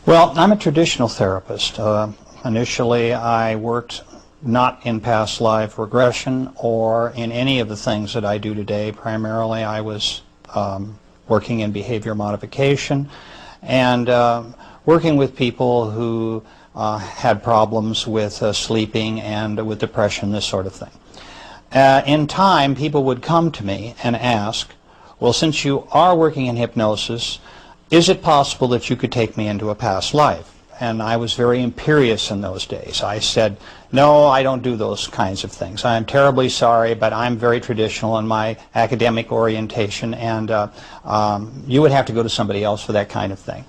Well, I'm a traditional therapist. Initially, I worked not in past life regression or in any of the things that I do today. Primarily, I was working in behavior modification and working with people who had problems with sleeping and with depression, this sort of thing. In time, people would come to me and ask, well, since you are working in hypnosis, is it possible that you could take me into a past life? And I was very imperious in those days. I said, no, I don't do those kinds of things. I'm terribly sorry, but I'm very traditional in my academic orientation, and you would have to go to somebody else for that kind of thing.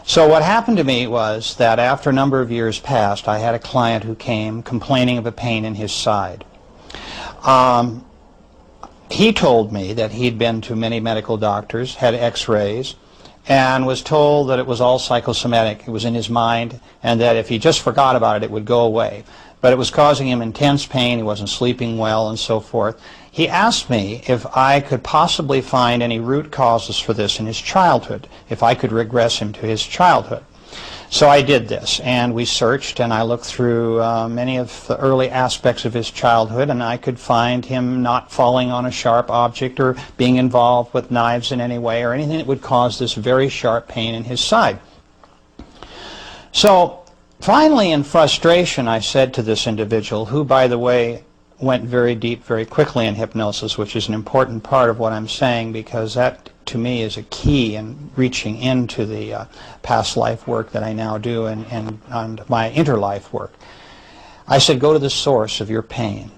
So what happened to me was that after a number of years passed, I had a client who came complaining of a pain in his side. He told me that he'd been to many medical doctors, had x-rays, and was told that it was all psychosomatic. It was in his mind, and that if he just forgot about it, it would go away. But it was causing him intense pain, he wasn't sleeping well, and so forth. He asked me if I could possibly find any root causes for this in his childhood, if I could regress him to his childhood. So I did this, and we searched, and I looked through many of the early aspects of his childhood, and I could find him not falling on a sharp object or being involved with knives in any way or anything that would cause this very sharp pain in his side. So finally, in frustration, I said to this individual, who, by the way, went very deep very quickly in hypnosis, which is an important part of what I'm saying, because that to me is a key in reaching into the past life work that I now do and my interlife work. I said, go to the source of your pain.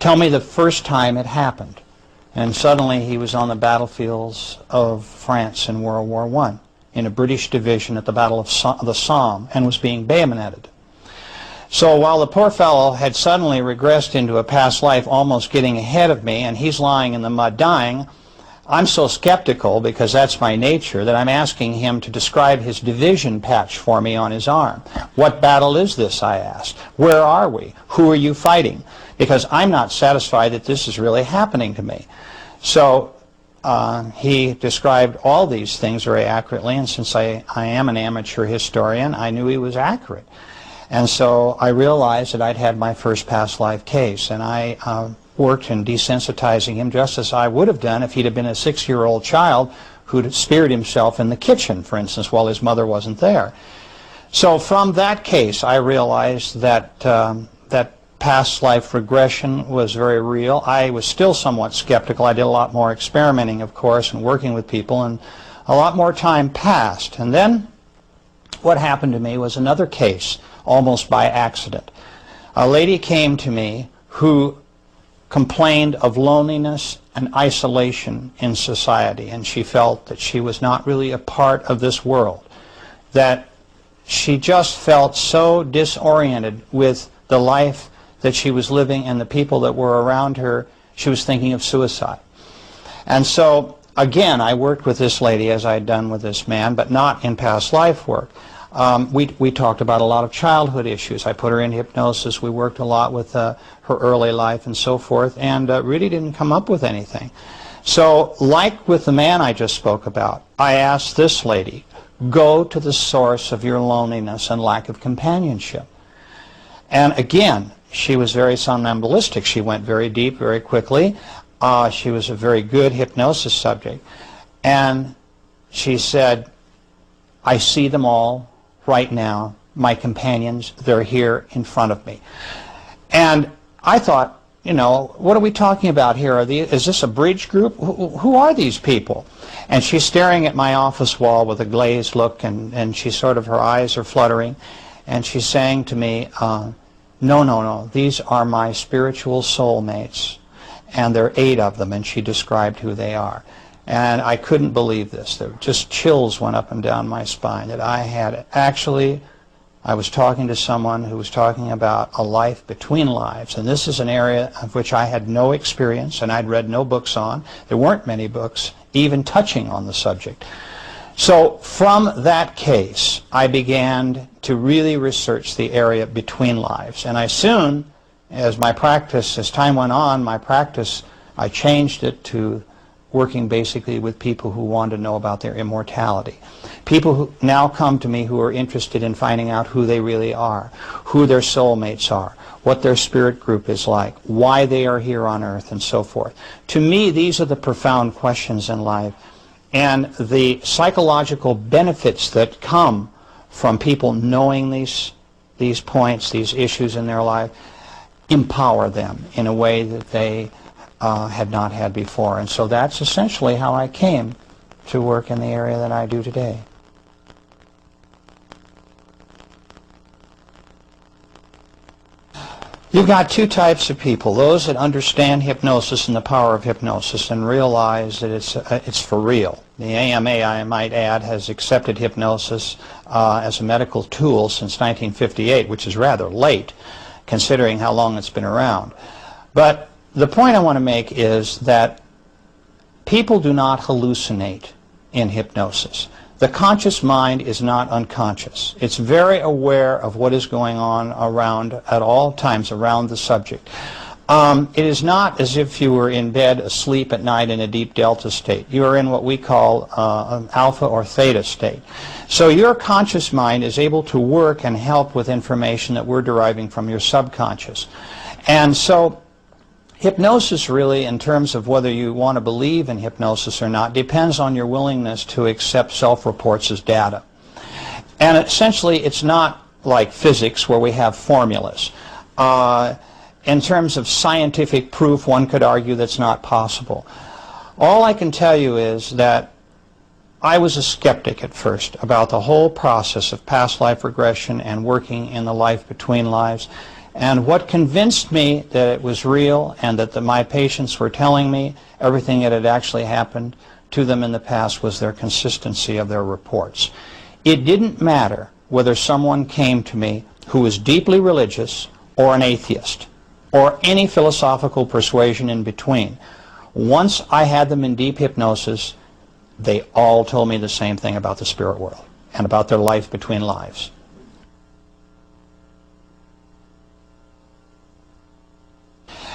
Tell me the first time it happened. And suddenly he was on the battlefields of France in World War I, in a British division at the Battle of the Somme, and was being bayoneted. So while the poor fellow had suddenly regressed into a past life, almost getting ahead of me, and he's lying in the mud dying, I'm so skeptical, because that's my nature, that I'm asking him to describe his division patch for me on his arm. What battle is this, I asked. Where are we? Who are you fighting? Because I'm not satisfied that this is really happening to me. So he described all these things very accurately, and since I am an amateur historian, I knew he was accurate. And so I realized that I'd had my first past life case, and I worked in desensitizing him just as I would have done if he'd have been a 6-year-old child who'd speared himself in the kitchen, for instance, while his mother wasn't there. So from that case, I realized that that past life regression was very real. I was still somewhat skeptical. I did a lot more experimenting, of course, and working with people, and a lot more time passed. And then what happened to me was another case, almost by accident. A lady came to me who complained of loneliness and isolation in society, and she felt that she was not really a part of this world, that she just felt so disoriented with the life that she was living and the people that were around her. She was thinking of suicide. And so again, I worked with this lady as I had done with this man, but not in past life work. We talked about a lot of childhood issues. I put her in hypnosis. We worked a lot with her early life and so forth, and really didn't come up with anything. So like with the man I just spoke about, I asked this lady, go to the source of your loneliness and lack of companionship. And again, she was very somnambulistic. She went very deep very quickly. She was a very good hypnosis subject. And she said, I see them all right now, my companions, they're here in front of me. And I thought, you know, what are we talking about here? Is this a bridge group? Who are these people? And she's staring at my office wall with a glazed look, and she sort of, her eyes are fluttering, and she's saying to me, no, these are my spiritual soulmates, and there are 8 of them, and she described who they are. And I couldn't believe this. There just chills went up and down my spine, that I had actually, I was talking to someone who was talking about a life between lives, and this is an area of which I had no experience and I'd read no books on. There weren't many books even touching on the subject. So from that case, I began to really research the area between lives, and I soon, as time went on, my practice, I changed it to working basically with people who want to know about their immortality. People who now come to me who are interested in finding out who they really are, who their soulmates are, what their spirit group is like, why they are here on earth, and so forth. To me, these are the profound questions in life, and the psychological benefits that come from people knowing these points, these issues in their life, empower them in a way that they had not had before. And so that's essentially how I came to work in the area that I do today. You've got two types of people: those that understand hypnosis and the power of hypnosis and realize that it's for real. The AMA, I might add, has accepted hypnosis as a medical tool since 1958, which is rather late considering how long it's been around. But the point I want to make is that people do not hallucinate in hypnosis. The conscious mind is not unconscious. It's very aware of what is going on around at all times around the subject. It is not as if you were in bed asleep at night in a deep delta state. You are in what we call an alpha or theta state. So your conscious mind is able to work and help with information that we're deriving from your subconscious. And so hypnosis really, in terms of whether you want to believe in hypnosis or not, depends on your willingness to accept self-reports as data. And essentially, it's not like physics where we have formulas. In terms of scientific proof, one could argue that's not possible. All I can tell you is that I was a skeptic at first about the whole process of past life regression and working in the life between lives. And what convinced me that it was real and that my patients were telling me everything that had actually happened to them in the past was their consistency of their reports. It didn't matter whether someone came to me who was deeply religious or an atheist or any philosophical persuasion in between. Once I had them in deep hypnosis, they all told me the same thing about the spirit world and about their life between lives.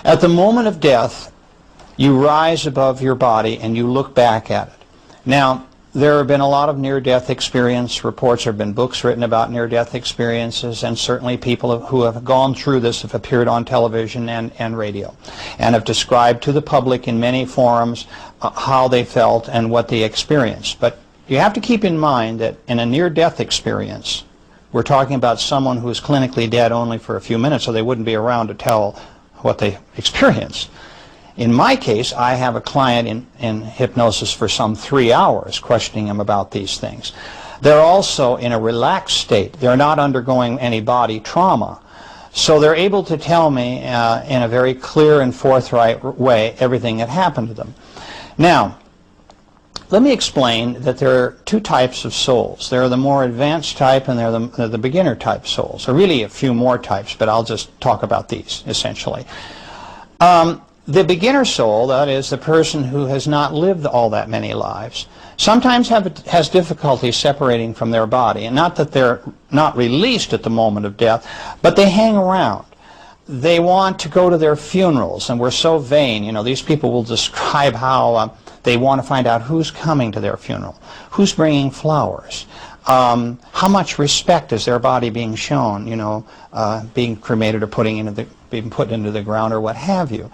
At the moment of death, you rise above your body and you look back at it. Now, there have been a lot of near-death experience reports. There have been books written about near-death experiences, and certainly people who have gone through this have appeared on television and radio and have described to the public in many forums how they felt and what they experienced. But you have to keep in mind that in a near-death experience, we're talking about someone who is clinically dead only for a few minutes, so they wouldn't be around to tell what they experienced. In my case, I have a client in hypnosis for some 3 hours, questioning him about these things. They're also in a relaxed state. They're not undergoing any body trauma. So they're able to tell me in a very clear and forthright way everything that happened to them. Now, let me explain that there are two types of souls. There are the more advanced type and they're the beginner type souls. There are really a few more types, but I'll just talk about these, essentially. The beginner soul, that is, the person who has not lived all that many lives, sometimes has difficulty separating from their body. And not that they're not released at the moment of death, but they hang around. They want to go to their funerals, and we're so vain. You know, these people will describe how they want to find out who's coming to their funeral, who's bringing flowers, how much respect is their body being shown, you know, being cremated or being put into the ground or what have you.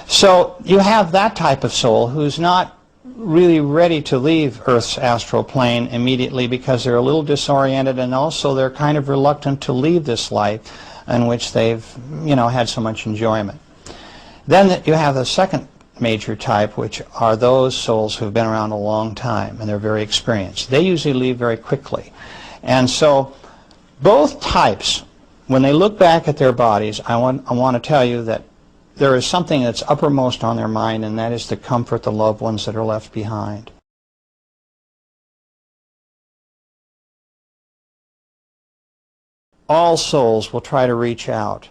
So you have that type of soul who's not really ready to leave Earth's astral plane immediately because they're a little disoriented, and also they're kind of reluctant to leave this life in which they've, you know, had so much enjoyment. Then you have the second major type, which are those souls who've been around a long time and they're very experienced. They usually leave very quickly. And so both types, when they look back at their bodies, I want to tell you that there is something that's uppermost on their mind, and that is to comfort the loved ones that are left behind. All souls will try to reach out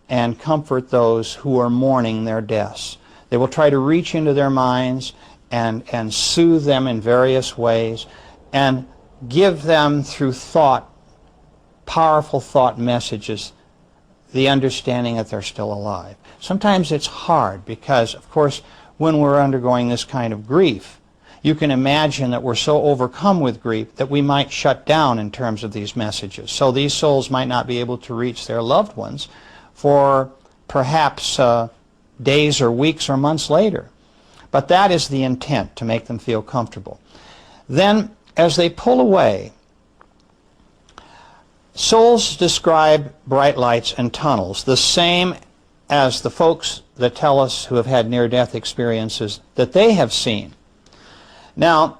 and comfort those who are mourning their deaths. They will try to reach into their minds and soothe them in various ways and give them through thought, powerful thought messages, the understanding that they're still alive. Sometimes it's hard because, of course, when we're undergoing this kind of grief. You can imagine that we're so overcome with grief that we might shut down in terms of these messages. So these souls might not be able to reach their loved ones for perhaps days or weeks or months later. But that is the intent, to make them feel comfortable. Then, as they pull away, souls describe bright lights and tunnels, the same as the folks that tell us who have had near-death experiences that they have seen. Now,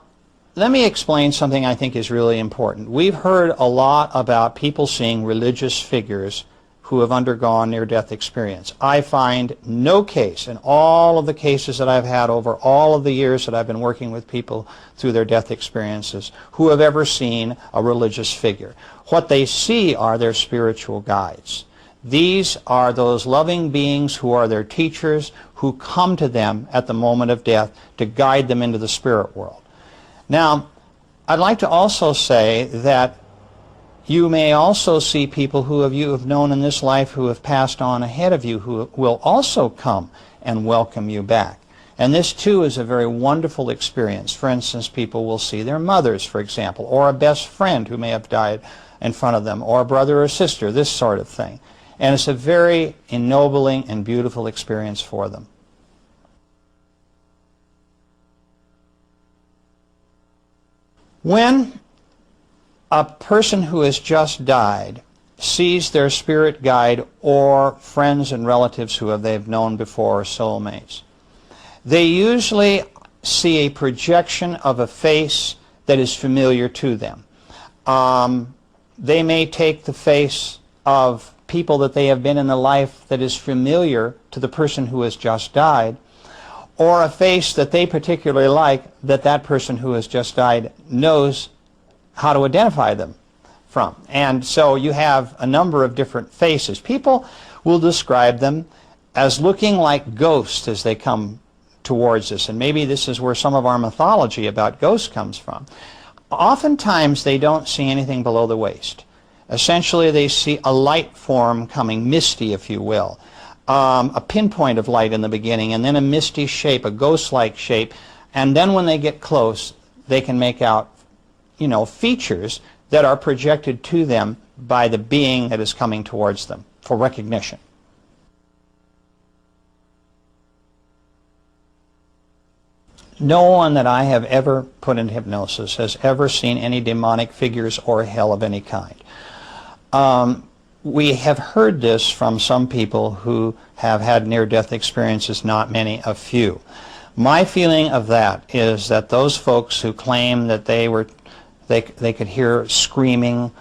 let me explain something I think is really important. We've heard a lot about people seeing religious figures who have undergone near-death experience. I find no case in all of the cases that I've had over all of the years that I've been working with people through their death experiences who have ever seen a religious figure. What they see are their spiritual guides. These are those loving beings who are their teachers, who come to them at the moment of death to guide them into the spirit world. Now, I'd like to also say that you may also see people who you have known in this life who have passed on ahead of you who will also come and welcome you back. And this too is a very wonderful experience. For instance, people will see their mothers, for example, or a best friend who may have died in front of them, or a brother or sister, this sort of thing. And it's a very ennobling and beautiful experience for them. When a person who has just died sees their spirit guide or friends and relatives who they've known before, or soulmates, they usually see a projection of a face that is familiar to them. They may take the face of people that they have been in the life that is familiar to the person who has just died, or a face that they particularly like that that person who has just died knows how to identify them from. And so you have a number of different faces. People will describe them as looking like ghosts as they come towards us, and maybe this is where some of our mythology about ghosts comes from. Oftentimes they don't see anything below the waist. Essentially they see a light form coming, misty if you will, a pinpoint of light in the beginning, and then a misty shape, a ghost-like shape, and then when they get close they can make out, you know, features that are projected to them by the being that is coming towards them for recognition. No one that I have ever put in hypnosis has ever seen any demonic figures or hell of any kind. We have heard this from some people who have had near-death experiences, not many, a few. My feeling of that is that those folks who claim that they could hear screaming,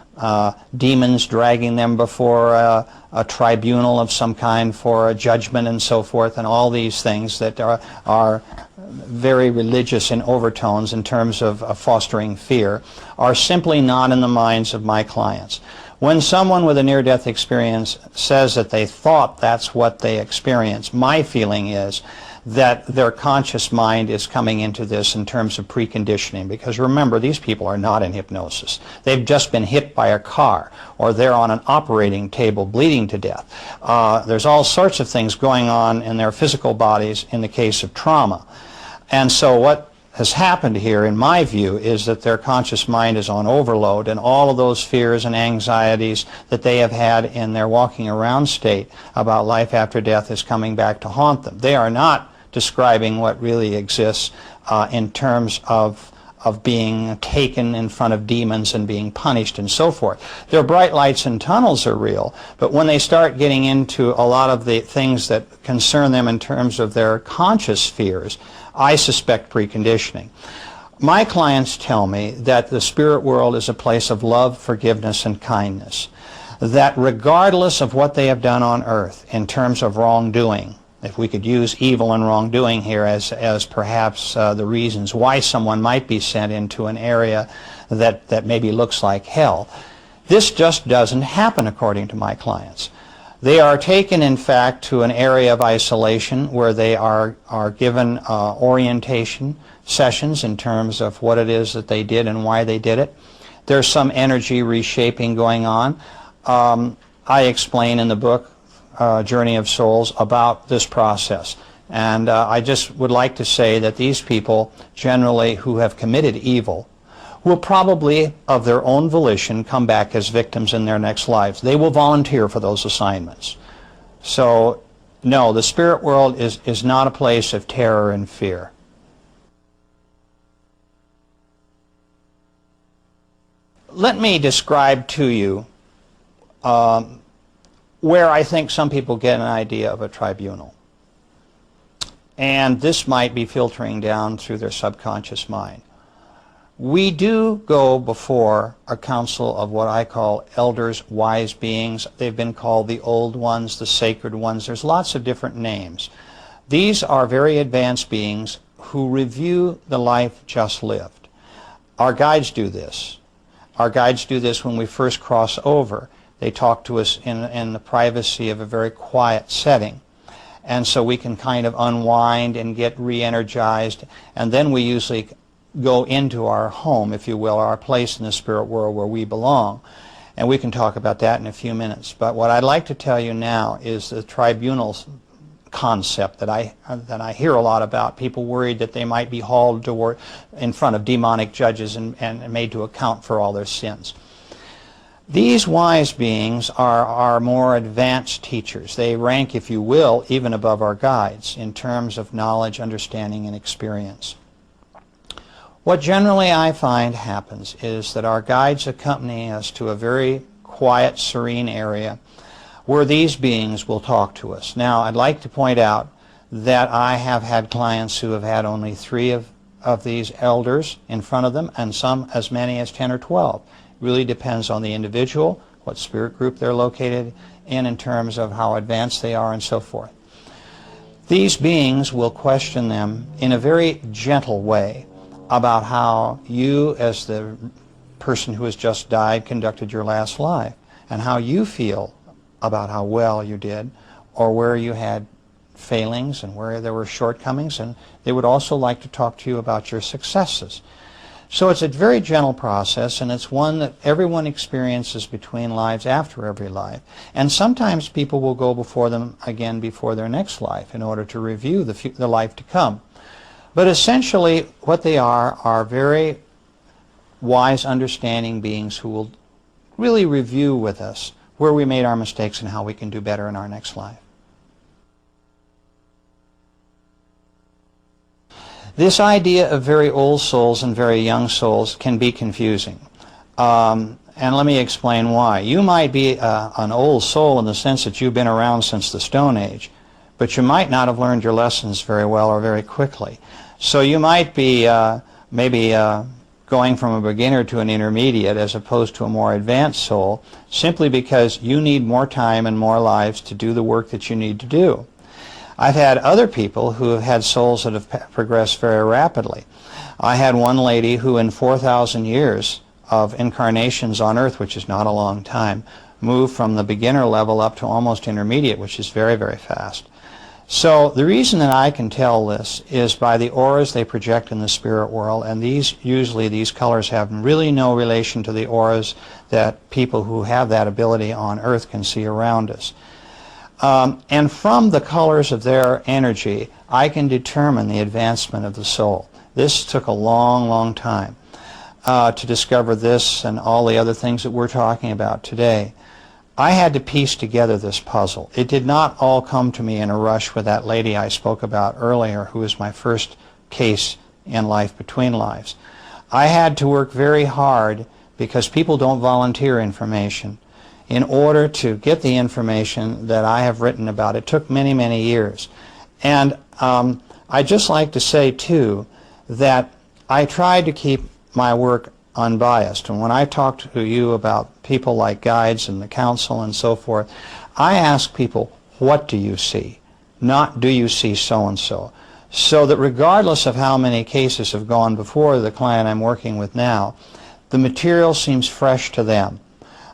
demons dragging them before a tribunal of some kind for a judgment and so forth, and all these things that are very religious in overtones in terms of fostering fear, are simply not in the minds of my clients. When someone with a near-death experience says that they thought that's what they experienced, my feeling is that their conscious mind is coming into this in terms of preconditioning, because remember, these people are not in hypnosis. They've just been hit by a car, or they're on an operating table bleeding to death. There's all sorts of things going on in their physical bodies in the case of trauma. And so what has happened here, in my view, is that their conscious mind is on overload, and all of those fears and anxieties that they have had in their walking around state about life after death is coming back to haunt them. They are not describing what really exists in terms of being taken in front of demons and being punished and so forth. Their bright lights and tunnels are real, but when they start getting into a lot of the things that concern them in terms of their conscious fears, I suspect preconditioning. My clients tell me that the spirit world is a place of love, forgiveness, and kindness. That regardless of what they have done on earth in terms of wrongdoing, if we could use evil and wrongdoing here as perhaps the reasons why someone might be sent into an area that maybe looks like hell, this just doesn't happen according to my clients. They are taken, in fact, to an area of isolation where they are given orientation sessions in terms of what it is that they did and why they did it. There's some energy reshaping going on. I explain in the book, Journey of Souls, about this process. And I just would like to say that these people, generally who have committed evil, will probably, of their own volition, come back as victims in their next lives. They will volunteer for those assignments. So, no, the spirit world is not a place of terror and fear. Let me describe to you where I think some people get an idea of a tribunal. And this might be filtering down through their subconscious mind. We do go before a council of what I call elders, wise beings. They've been called the old ones, the sacred ones. There's lots of different names. These are very advanced beings who review the life just lived. Our guides do this. Our guides do this when we first cross over. They talk to us in the privacy of a very quiet setting. And so we can kind of unwind and get re-energized. And then we usually go into our home, if you will, our place in the spirit world where we belong. And we can talk about that in a few minutes. But what I'd like to tell you now is the tribunals concept that I hear a lot about. People worried that they might be hauled in front of demonic judges and made to account for all their sins. These wise beings are more advanced teachers. They rank, if you will, even above our guides in terms of knowledge, understanding, and experience. What generally I find happens is that our guides accompany us to a very quiet, serene area where these beings will talk to us. Now, I'd like to point out that I have had clients who have had only 3 of these elders in front of them, and some as many as 10 or 12. It really depends on the individual, what spirit group they're located in terms of how advanced they are and so forth. These beings will question them in a very gentle way about how you, as the person who has just died, conducted your last life, and how you feel about how well you did, or where you had failings and where there were shortcomings, and they would also like to talk to you about your successes. So it's a very gentle process, and it's one that everyone experiences between lives, after every life. And sometimes people will go before them again before their next life in order to review the life to come. But essentially what they are very wise, understanding beings who will really review with us where we made our mistakes and how we can do better in our next life. This idea of very old souls and very young souls can be confusing. And let me explain why. You might be an old soul in the sense that you've been around since the Stone Age, but you might not have learned your lessons very well or very quickly. So you might be maybe going from a beginner to an intermediate as opposed to a more advanced soul, simply because you need more time and more lives to do the work that you need to do. I've had other people who have had souls that have progressed very rapidly. I had one lady who in 4,000 years of incarnations on Earth, which is not a long time, moved from the beginner level up to almost intermediate, which is very, very fast. So the reason that I can tell this is by the auras they project in the spirit world, and usually these colors have really no relation to the auras that people who have that ability on Earth can see around us. And from the colors of their energy, I can determine the advancement of the soul. This took a long, long time to discover this and all the other things that we're talking about today. I had to piece together this puzzle. It did not all come to me in a rush with that lady I spoke about earlier, who was my first case in Life Between Lives. I had to work very hard, because people don't volunteer information, in order to get the information that I have written about. It took many, many years. And I'd just like to say, too, that I tried to keep my work unbiased. And when I talk to you about people like guides and the council and so forth, I ask people, what do you see? Not, do you see so-and-so? So that regardless of how many cases have gone before the client I'm working with now, the material seems fresh to them.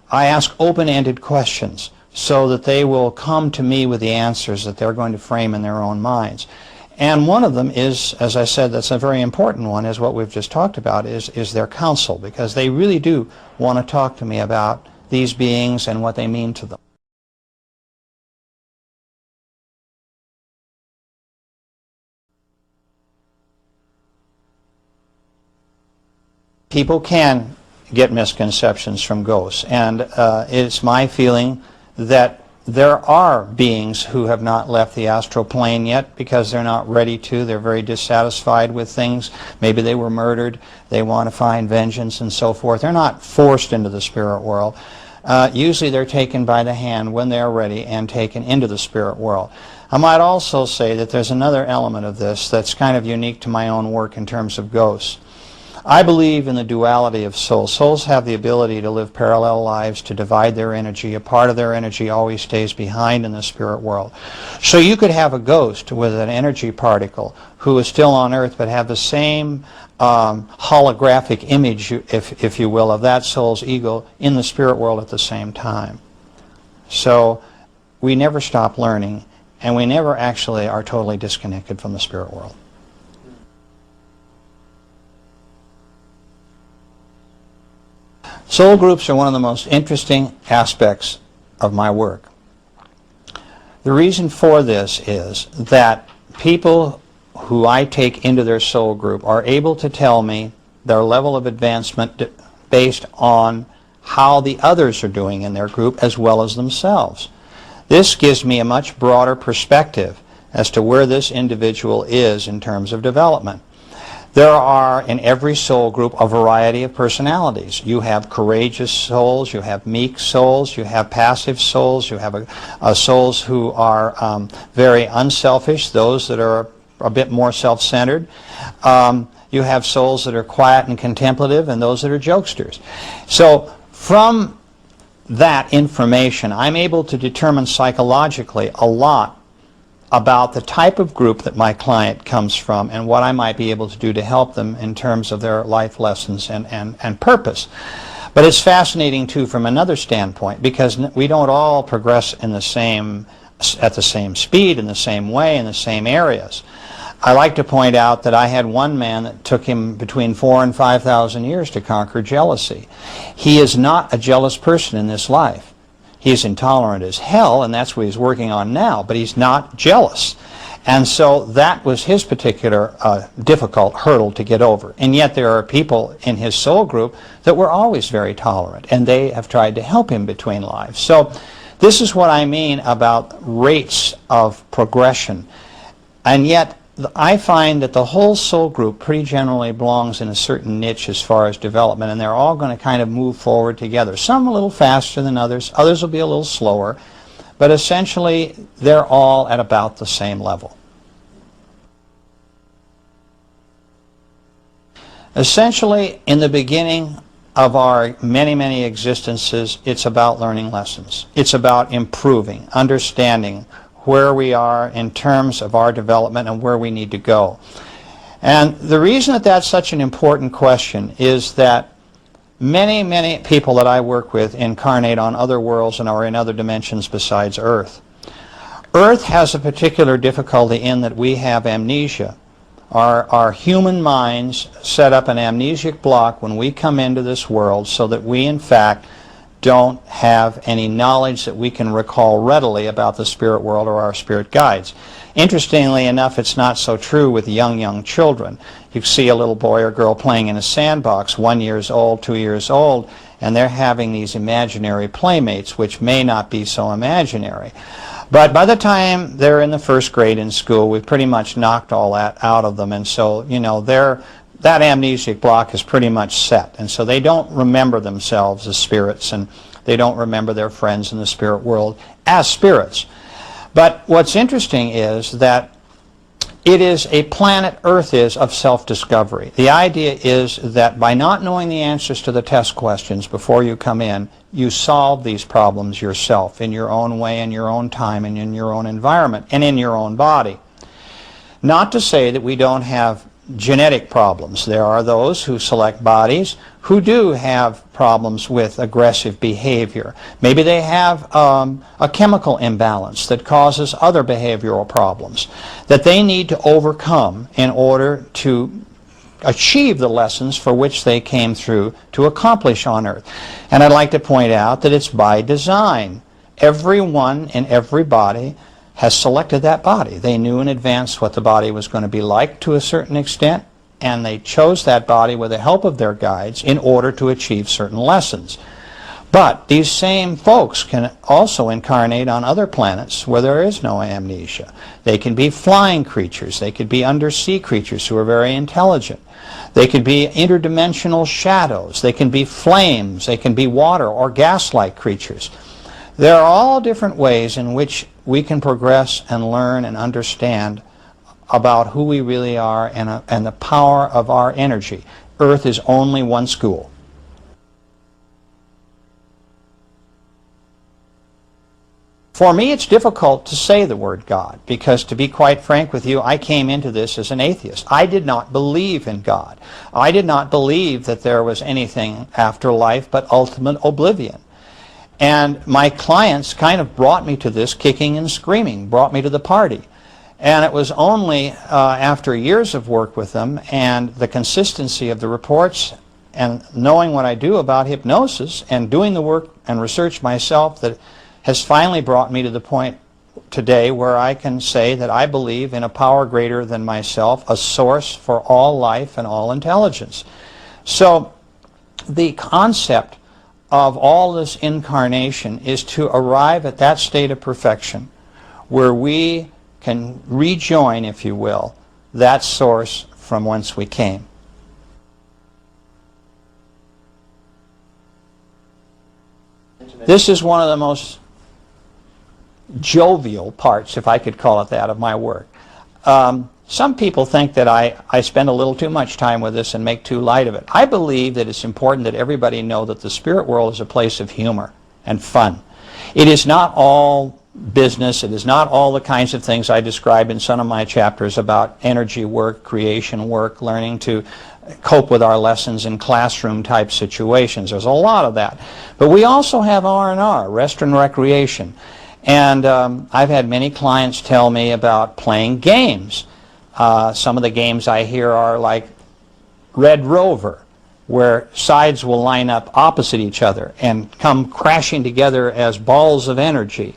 I ask open-ended questions so that they will come to me with the answers that they're going to frame in their own minds. And one of them is, as I said, that's a very important one, is what we've just talked about, is their counsel, because they really do want to talk to me about these beings and what they mean to them. people can get misconceptions from ghosts, and it's my feeling that there are beings who have not left the astral plane yet because they're not ready to. They're very dissatisfied with things. Maybe they were murdered. They want to find vengeance and so forth. They're not forced into the spirit world. Usually they're taken by the hand when they're ready and taken into the spirit world. I might also say that there's another element of this that's kind of unique to my own work in terms of ghosts. I believe in the duality of souls. Souls have the ability to live parallel lives, to divide their energy. A part of their energy always stays behind in the spirit world. So you could have a ghost with an energy particle who is still on Earth but have the same holographic image, if you will, of that soul's ego in the spirit world at the same time. So we never stop learning, and we never actually are totally disconnected from the spirit world. Soul groups are one of the most interesting aspects of my work. The reason for this is that people who I take into their soul group are able to tell me their level of advancement based on how the others are doing in their group as well as themselves. This gives me a much broader perspective as to where this individual is in terms of development. There are in every soul group a variety of personalities. You have courageous souls, you have meek souls, you have passive souls, you have souls who are very unselfish, those that are a bit more self-centered. You have souls that are quiet and contemplative, and those that are jokesters. So from that information, I'm able to determine psychologically a lot about the type of group that my client comes from and what I might be able to do to help them in terms of their life lessons and purpose. But it's fascinating too from another standpoint, because we don't all progress in the same, at the same speed, in the same way, in the same areas. I like to point out that I had one man that took him between 4,000 and 5,000 years to conquer jealousy. He is not a jealous person in this life. He's intolerant as hell, and that's what he's working on now, but he's not jealous. And so that was his particular difficult hurdle to get over. And yet there are people in his soul group that were always very tolerant, and they have tried to help him between lives. So this is what I mean about rates of progression. And yet I find that the whole soul group pretty generally belongs in a certain niche as far as development, and they're all going to kind of move forward together. Some a little faster than others, others will be a little slower, but essentially they're all at about the same level. Essentially, in the beginning of our many, many existences, it's about learning lessons. It's about improving, understanding where we are in terms of our development and where we need to go. And the reason that that's such an important question is that many, many people that I work with incarnate on other worlds and are in other dimensions besides Earth. Earth has a particular difficulty in that we have amnesia. Our human minds set up an amnesic block when we come into this world so that we, in fact, don't have any knowledge that we can recall readily about the spirit world or our spirit guides. Interestingly enough, it's not so true with young children. You see a little boy or girl playing in a sandbox, 1 year old, 2 years old, and they're having these imaginary playmates which may not be so imaginary. But by the time they're in the first grade in school, we've pretty much knocked all that out of them, and so, you know, that amnesic block is pretty much set, and so they don't remember themselves as spirits, and they don't remember their friends in the spirit world as spirits. But what's interesting is that it is a planet, Earth is, of self-discovery. The idea is that by not knowing the answers to the test questions before you come in, you solve these problems yourself in your own way, in your own time, and in your own environment, and in your own body. Not to say that we don't have genetic problems. There are those who select bodies who do have problems with aggressive behavior. Maybe they have a chemical imbalance that causes other behavioral problems that they need to overcome in order to achieve the lessons for which they came through to accomplish on Earth. And I'd like to point out that it's by design. Everyone in every body has selected that body. They knew in advance what the body was going to be like to a certain extent, and they chose that body with the help of their guides in order to achieve certain lessons. But these same folks can also incarnate on other planets where there is no amnesia. They can be flying creatures. They could be undersea creatures who are very intelligent. They could be interdimensional shadows. They can be flames. They can be water or gas-like creatures. There are all different ways in which we can progress and learn and understand about who we really are and the power of our energy. Earth is only one school. For me, it's difficult to say the word God because, to be quite frank with you, I came into this as an atheist. I did not believe in God. I did not believe that there was anything after life but ultimate oblivion. And my clients kind of brought me to this kicking and screaming, brought me to the party. And it was only after years of work with them and the consistency of the reports and knowing what I do about hypnosis and doing the work and research myself that has finally brought me to the point today where I can say that I believe in a power greater than myself, a source for all life and all intelligence. So the concept of all this incarnation is to arrive at that state of perfection where we can rejoin, if you will, that source from whence we came. This is one of the most jovial parts, if I could call it that, of my work. Some people think that I spend a little too much time with this and make too light of it. I believe that it's important that everybody know that the spirit world is a place of humor and fun. It is not all business. It is not all the kinds of things I describe in some of my chapters about energy work, creation work, learning to cope with our lessons in classroom type situations. There's a lot of that. But we also have R&R, rest and recreation. And I've had many clients tell me about playing games. Some of the games I hear are like Red Rover, where sides will line up opposite each other and come crashing together as balls of energy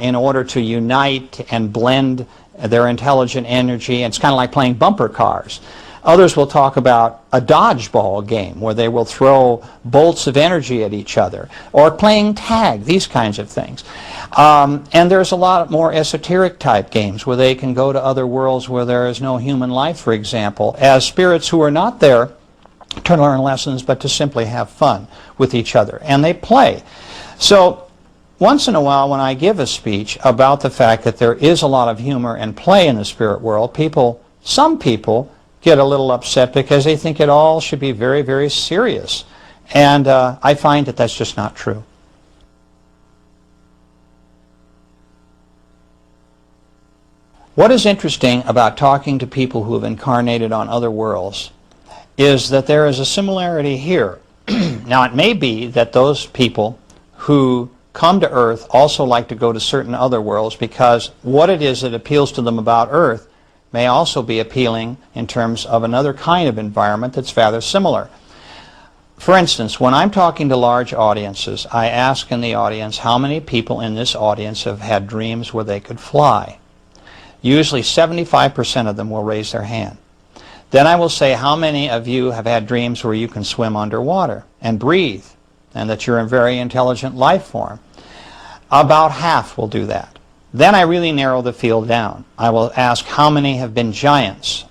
in order to unite and blend their intelligent energy. And it's kind of like playing bumper cars. Others will talk about a dodgeball game where they will throw bolts of energy at each other, or playing tag, these kinds of things. And there's a lot more esoteric type games where they can go to other worlds where there is no human life, for example, as spirits who are not there to learn lessons but to simply have fun with each other. And they play. So once in a while when I give a speech about the fact that there is a lot of humor and play in the spirit world, some people get a little upset because they think it all should be very, very serious. And I find that that's just not true. What is interesting about talking to people who have incarnated on other worlds is that there is a similarity here. Now, it may be that those people who come to Earth also like to go to certain other worlds because what it is that appeals to them about Earth may also be appealing in terms of another kind of environment that's rather similar. For instance, when I'm talking to large audiences, I ask in the audience how many people in this audience have had dreams where they could fly. Usually 75% of them will raise their hand. Then I will say, how many of you have had dreams where you can swim underwater and breathe, and that you're a very intelligent life form? About half will do that. Then I really narrow the field down. I will ask how many have been giants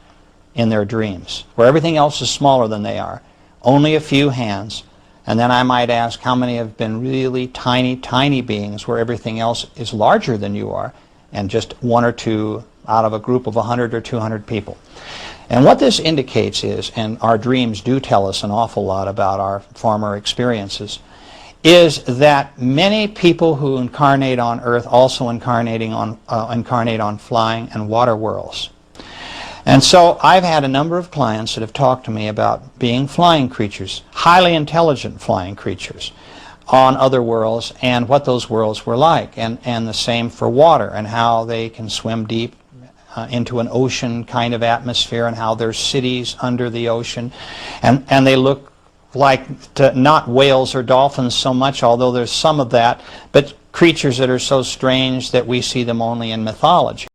in their dreams, where everything else is smaller than they are. Only a few hands. And then I might ask how many have been really tiny, tiny beings where everything else is larger than you are, and just one or two out of a group of 100 or 200 people. And what this indicates is, and our dreams do tell us an awful lot about our former experiences, is that many people who incarnate on Earth also incarnate on flying and water worlds. And so I've had a number of clients that have talked to me about being flying creatures, highly intelligent flying creatures, on other worlds and what those worlds were like, and the same for water and how they can swim deep into an ocean kind of atmosphere, and how there's cities under the ocean, and they look like not whales or dolphins so much, although there's some of that, but creatures that are so strange that we see them only in mythology.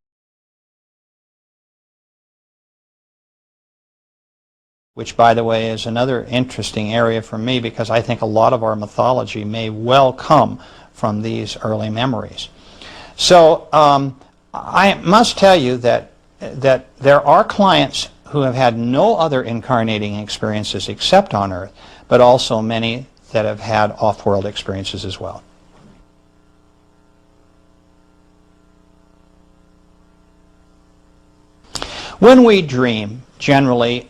which, by the way, is another interesting area for me because I think a lot of our mythology may well come from these early memories. So I must tell you that there are clients who have had no other incarnating experiences except on Earth, but also many that have had off-world experiences as well. When we dream, generally,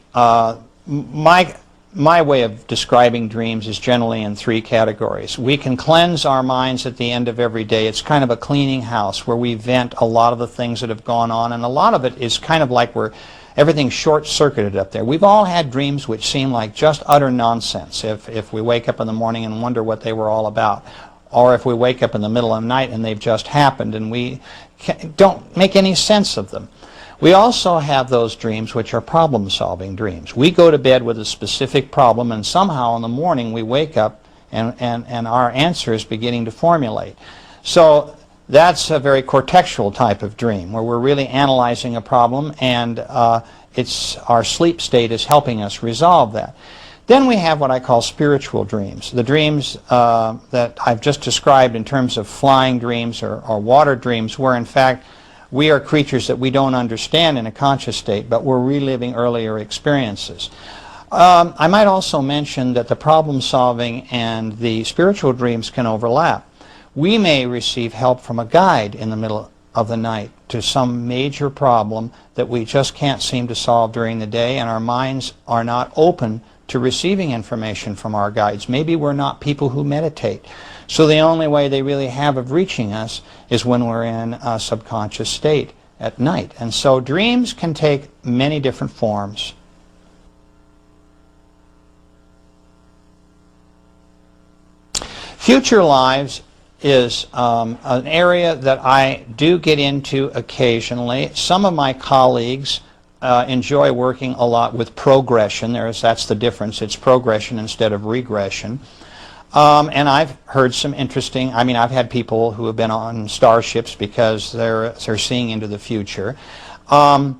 my way of describing dreams is generally in three categories. We can cleanse our minds at the end of every day. It's kind of a cleaning house where we vent a lot of the things that have gone on, and a lot of it is kind of like everything's short-circuited up there. We've all had dreams which seem like just utter nonsense if we wake up in the morning and wonder what they were all about, or if we wake up in the middle of the night and they've just happened and we don't make any sense of them. We also have those dreams which are problem-solving dreams. We go to bed with a specific problem, and somehow in the morning we wake up and our answer is beginning to formulate. So that's a very cortexual type of dream where we're really analyzing a problem, and our sleep state is helping us resolve that. Then we have what I call spiritual dreams. The dreams that I've just described in terms of flying dreams or water dreams, where in fact we are creatures that we don't understand in a conscious state, but we're reliving earlier experiences. I might also mention that the problem-solving and the spiritual dreams can overlap. We may receive help from a guide in the middle of the night to some major problem that we just can't seem to solve during the day, and our minds are not open to receiving information from our guides. Maybe we're not people who meditate. So the only way they really have of reaching us is when we're in a subconscious state at night. And so dreams can take many different forms. Future lives is an area that I do get into occasionally. Some of my colleagues enjoy working a lot with progression. That's the difference. It's progression instead of regression. And I've heard some interesting, I've had people who have been on starships because they're seeing into the future. A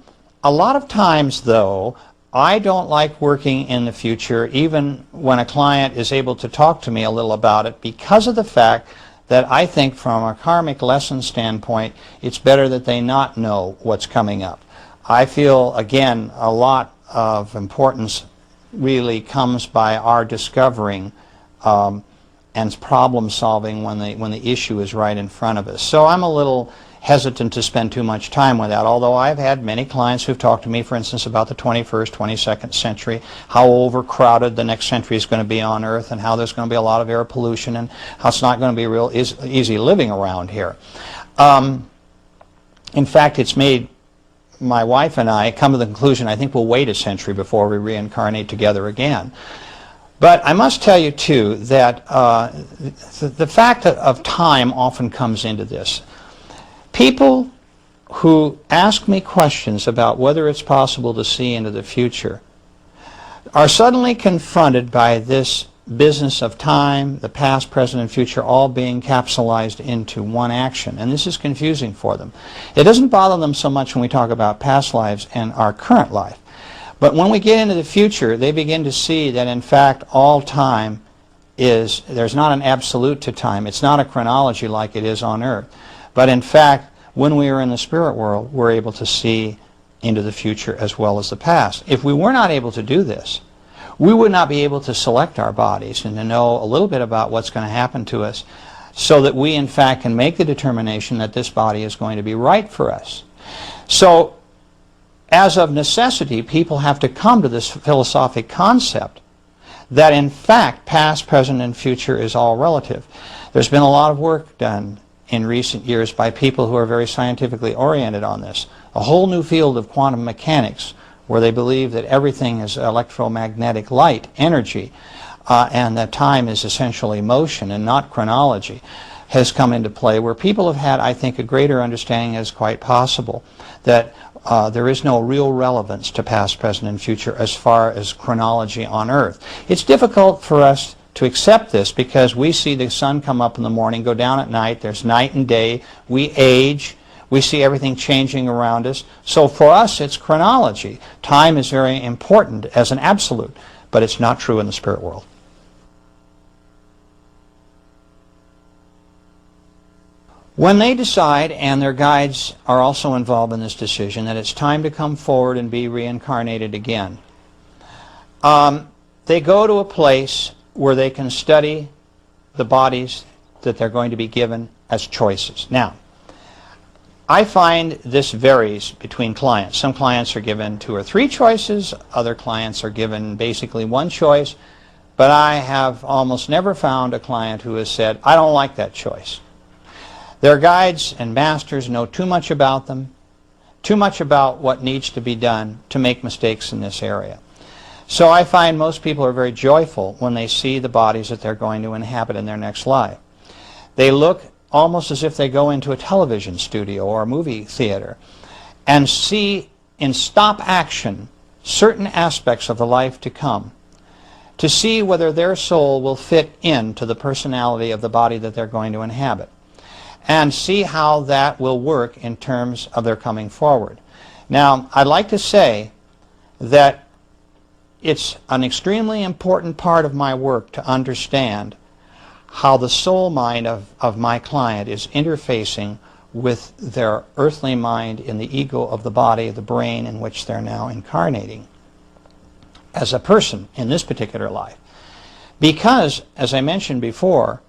lot of times, though, I don't like working in the future, even when a client is able to talk to me a little about it, because of the fact that I think from a karmic lesson standpoint, it's better that they not know what's coming up. I feel, again, a lot of importance really comes by our discovering and problem solving when the issue is right in front of us. So I'm a little hesitant to spend too much time with that, although I've had many clients who've talked to me, for instance, about the 21st, 22nd century, how overcrowded the next century is going to be on Earth, and how there's going to be a lot of air pollution, and how it's not going to be real easy living around here. In fact, it's made my wife and I come to the conclusion I think we'll wait a century before we reincarnate together again. But I must tell you, too, that the fact of time often comes into this. People who ask me questions about whether it's possible to see into the future are suddenly confronted by this business of time, the past, present, and future all being capsulized into one action. And this is confusing for them. It doesn't bother them so much when we talk about past lives and our current life. But when we get into the future, they begin to see that in fact all time there's not an absolute to time. It's not a chronology like it is on Earth. But in fact, when we are in the spirit world, we're able to see into the future as well as the past. If we were not able to do this, we would not be able to select our bodies and to know a little bit about what's going to happen to us so that we in fact can make the determination that this body is going to be right for us. So as of necessity, people have to come to this philosophic concept that in fact past, present, and future is all relative. There's been a lot of work done in recent years by people who are very scientifically oriented on this. A whole new field of quantum mechanics where they believe that everything is electromagnetic light, energy, and that time is essentially motion and not chronology, has come into play, where people have had, I think, a greater understanding as quite possible that there is no real relevance to past, present, and future as far as chronology on Earth. It's difficult for us to accept this because we see the sun come up in the morning, go down at night, there's night and day, we age, We see everything changing around us. So for us, it's chronology. Time is very important as an absolute, but it's not true in the spirit world. When they decide, and their guides are also involved in this decision, that it's time to come forward and be reincarnated again, they go to a place where they can study the bodies that they're going to be given as choices. Now, I find this varies between clients. Some clients are given 2 or 3 choices, other clients are given basically 1 choice, but I have almost never found a client who has said, I don't like that choice. Their guides and masters know too much about them, too much about what needs to be done to make mistakes in this area. So I find most people are very joyful when they see the bodies that they're going to inhabit in their next life. They look almost as if they go into a television studio or a movie theater and see in stop action certain aspects of the life to come, to see whether their soul will fit into the personality of the body that they're going to inhabit, and see how that will work in terms of their coming forward. Now, I'd like to say that it's an extremely important part of my work to understand how the soul mind of my client is interfacing with their earthly mind in the ego of the body, the brain in which they're now incarnating as a person in this particular life. Because, as I mentioned before,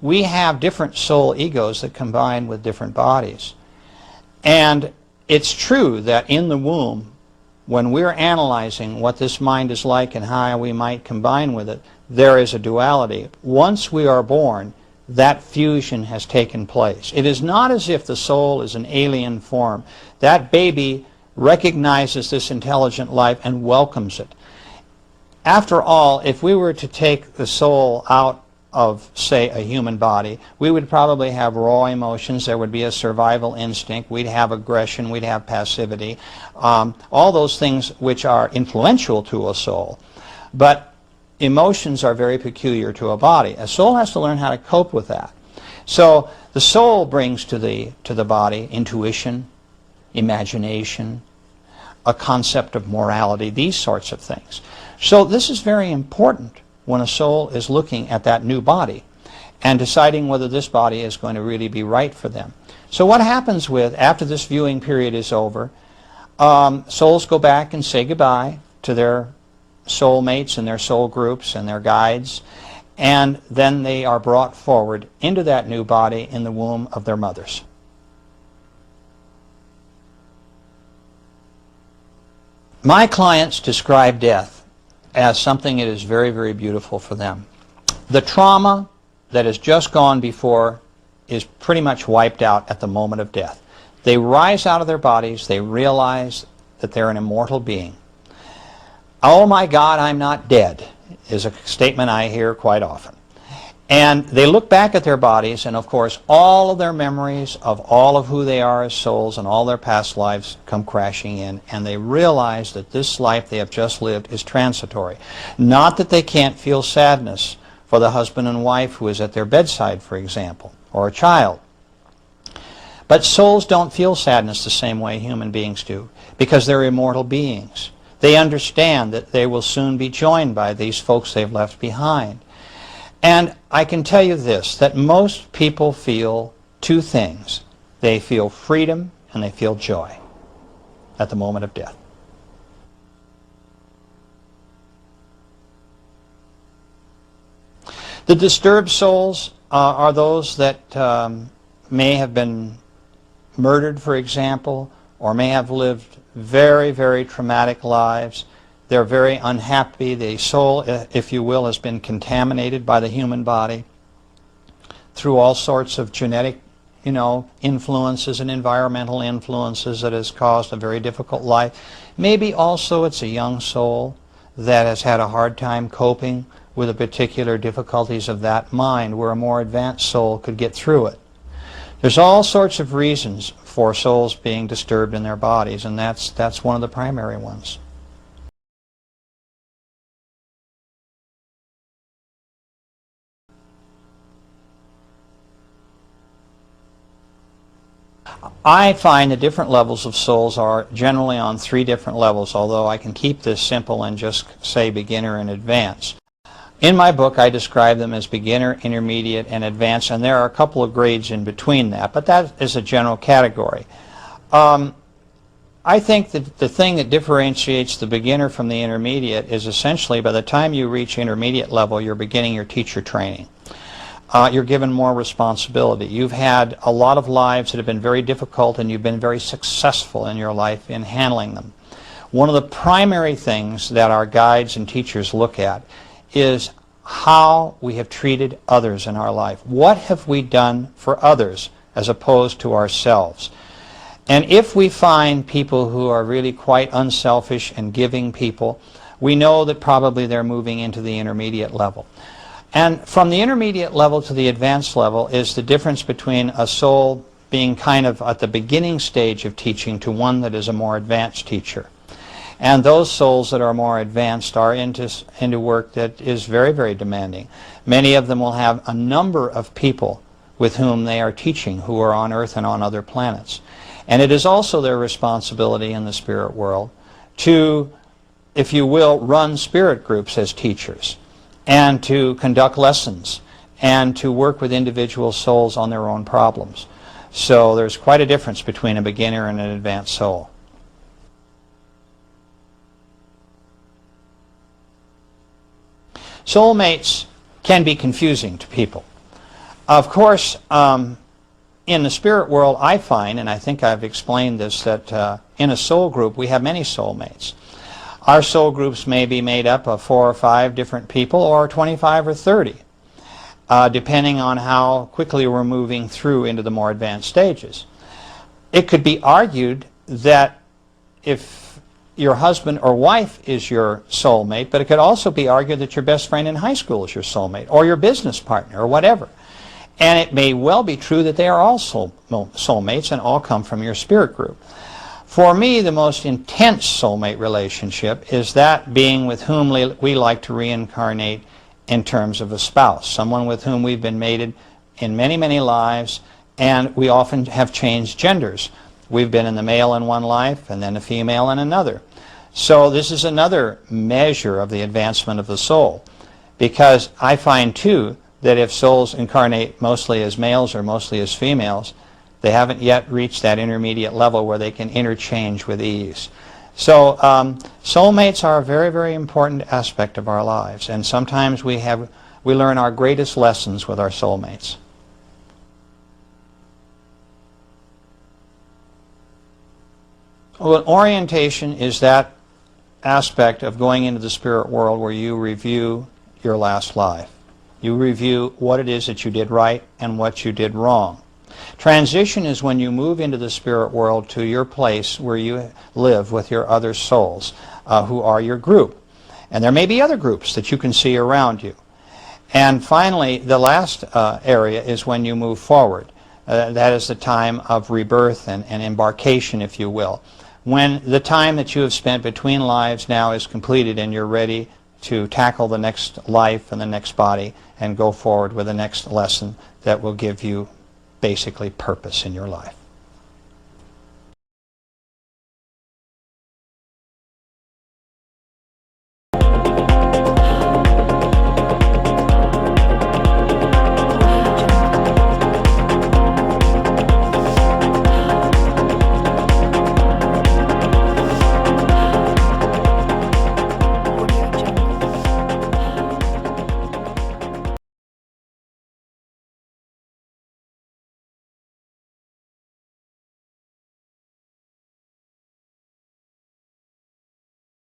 we have different soul egos that combine with different bodies. And it's true that in the womb, when we're analyzing what this mind is like and how we might combine with it, there is a duality. Once we are born, that fusion has taken place. It is not as if the soul is an alien form. That baby recognizes this intelligent life and welcomes it. After all, if we were to take the soul out of, say, a human body, we would probably have raw emotions. There would be a survival instinct. We'd have aggression. We'd have passivity. All those things which are influential to a soul. But emotions are very peculiar to a body. A soul has to learn how to cope with that. So the soul brings to the body intuition, imagination, a concept of morality, these sorts of things. So this is very important when a soul is looking at that new body and deciding whether this body is going to really be right for them. So what happens after this viewing period is over, souls go back and say goodbye to their soul mates and their soul groups and their guides, and then they are brought forward into that new body in the womb of their mothers. My clients describe death as something that is very, very beautiful for them. The trauma that has just gone before is pretty much wiped out at the moment of death. They rise out of their bodies, they realize that they're an immortal being. Oh my God, I'm not dead, is a statement I hear quite often. And they look back at their bodies, and of course all of their memories of all of who they are as souls and all their past lives come crashing in, and they realize that this life they have just lived is transitory. Not that they can't feel sadness for the husband and wife who is at their bedside, for example, or a child. But souls don't feel sadness the same way human beings do, because they're immortal beings. They understand that they will soon be joined by these folks they've left behind. And I can tell you this, that most people feel 2 things. They feel freedom and they feel joy at the moment of death. The disturbed souls are those that may have been murdered, for example, or may have lived very, very traumatic lives. They're very unhappy. The soul, if you will, has been contaminated by the human body through all sorts of genetic, influences and environmental influences that has caused a very difficult life. Maybe also it's a young soul that has had a hard time coping with the particular difficulties of that mind, where a more advanced soul could get through it. There's all sorts of reasons for souls being disturbed in their bodies, and that's one of the primary ones. I find the different levels of souls are generally on 3 different levels, although I can keep this simple and just say beginner and advanced. In my book, I describe them as beginner, intermediate, and advanced, and there are a couple of grades in between that, but that is a general category. I think that the thing that differentiates the beginner from the intermediate is essentially by the time you reach intermediate level, you're beginning your teacher training. You're given more responsibility. You've had a lot of lives that have been very difficult, and you've been very successful in your life in handling them. One of the primary things that our guides and teachers look at is how we have treated others in our life. What have we done for others as opposed to ourselves? And if we find people who are really quite unselfish and giving people, we know that probably they're moving into the intermediate level. And from the intermediate level to the advanced level is the difference between a soul being kind of at the beginning stage of teaching to one that is a more advanced teacher. And those souls that are more advanced are into work that is very, very demanding. Many of them will have a number of people with whom they are teaching who are on Earth and on other planets. And it is also their responsibility in the spirit world to, if you will, run spirit groups as teachers, and to conduct lessons, and to work with individual souls on their own problems. So there's quite a difference between a beginner and an advanced soul. Soulmates can be confusing to people. Of course, in the spirit world, I find, and I think I've explained this, that in a soul group we have many soulmates. Our soul groups may be made up of 4 or 5 different people, or 25 or 30, depending on how quickly we're moving through into the more advanced stages. It could be argued that if your husband or wife is your soulmate, but it could also be argued that your best friend in high school is your soulmate, or your business partner, or whatever. And it may well be true that they are all soulmates and all come from your spirit group. For me, the most intense soulmate relationship is that being with whom we like to reincarnate in terms of a spouse, someone with whom we've been mated in many, many lives, and we often have changed genders. We've been in the male in one life and then a female in another. So this is another measure of the advancement of the soul, because I find too that if souls incarnate mostly as males or mostly as females, they haven't yet reached that intermediate level where they can interchange with ease. So soulmates are a very, very important aspect of our lives, and sometimes we learn our greatest lessons with our soulmates. Well, orientation is that aspect of going into the spirit world where you review your last life. You review what it is that you did right and what you did wrong. Transition is when you move into the spirit world to your place where you live with your other souls who are your group. And there may be other groups that you can see around you. And finally, the last area is when you move forward. That is the time of rebirth and embarkation, if you will. When the time that you have spent between lives now is completed and you're ready to tackle the next life and the next body and go forward with the next lesson that will give you basically purpose in your life.